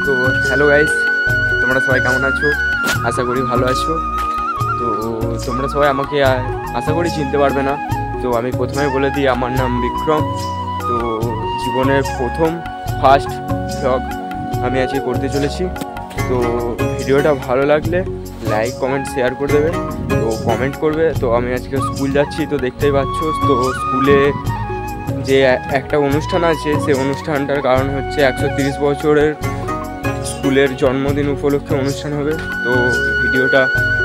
তো hello guys, তোমরা সবাই কেমন আছো? আশা করি ভালো আছো। তো তোমরা সবাই আমাকে আশা করি চিনতে পারবে না। তো আমি প্রথমে বলে দিই, আমার নাম বিক্রম। তো জীবনের প্রথম ফার্স্ট ব্লগ আমি আজকে করতে চলেছি। তো ভিডিওটা ভালো লাগলে লাইক কমেন্ট শেয়ার করে দেবে, তো কমেন্ট করবে। তো আমি আজকে স্কুল যাচ্ছি, তো দেখতেই পাচ্ছ। তো স্কুলে যে একটা অনুষ্ঠান আছে, সেই অনুষ্ঠানটার কারণ হচ্ছে 130 বছরের স্কুলের জন্মদিন উপলক্ষে অনুষ্ঠান হবে। তো ভিডিওটা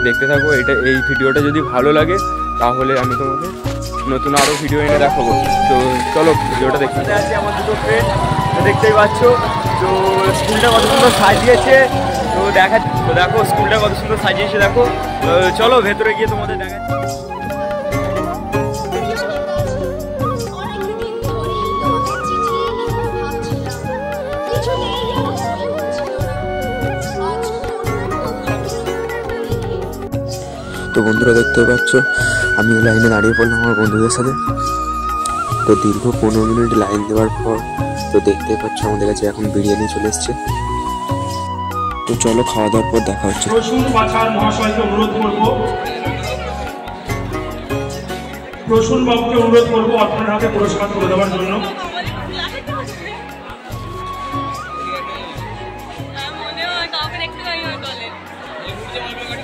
দেখতে থাকো। এই ভিডিওটা যদি ভালো লাগে তাহলে আমি তোমাকে নতুন আরও ভিডিও এনে দেখাবো। তো চলো ভিডিওটা দেখতে আছি। আমার দুটো ফ্রেন্ড দেখতেই পাচ্ছ। তো স্কুলটা কত সুন্দর সাজিয়েছে, তো দেখো স্কুলটা কত সুন্দর সাজিয়েছে, দেখো। চলো ভেতরে গিয়ে তোমাদের দেখাচ্ছি। তো বন্ধুরা দেখতে পাচ্ছ, আমি লাইনে দাঁড়িয়ে পড়লাম আমার বন্ধুদের সাথে। তো দীর্ঘ 15 মিনিট লাইন দেওয়ার পর তো দেখতে পাচ্ছ আমাদের কাছে এখন বিরিয়ানি চলে এসছে। তো চলো খাওয়া দাওয়ার পর দেখা হচ্ছে। প্রসূন পাছার মহাশয়কে অনুরোধ করব, প্রসূন বাবুকে অনুরোধ করবো আপনার হাতে পুরস্কার তুলে দেওয়ার জন্য।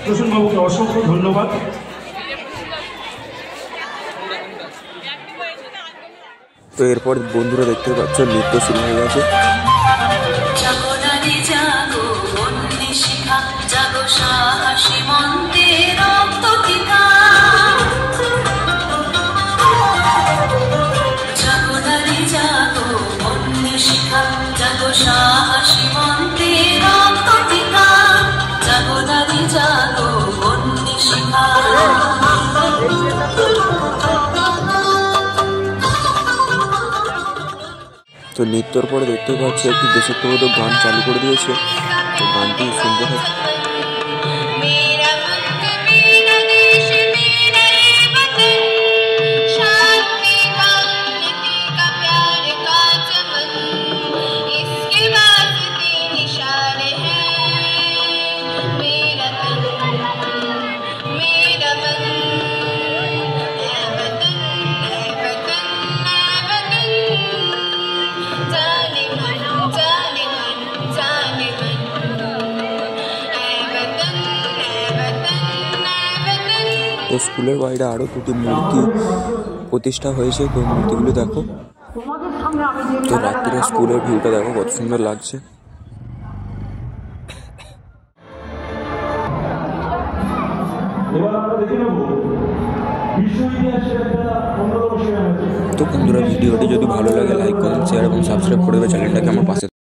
প্রসূন বাবুকে অসংখ্য ধন্যবাদ। তো এরপর বন্ধুরা দেখতে পাচ্ছ নৃত্য শুরু হয়ে গেছে। তো নৃত্যর পরে দেখতে পাচ্ছি একটি দেশাত্মবোধক গান চালু করে দিয়েছে। তো গানটি শুনতে থাকে। তো স্কুলের বাইরে আরও দুটি মূর্তি প্রতিষ্ঠা হয়েছে। তো মূর্তিগুলো দেখো। তো রাত্রিরে স্কুলের ভিউটা দেখো কত সুন্দর লাগছে। তো বন্ধুরা ভিডিওটি যদি ভালো লাগে লাইক কমেন্ট শেয়ার এবং সাবস্ক্রাইব করে দেবে চ্যানেলটাকে আমার পাশে।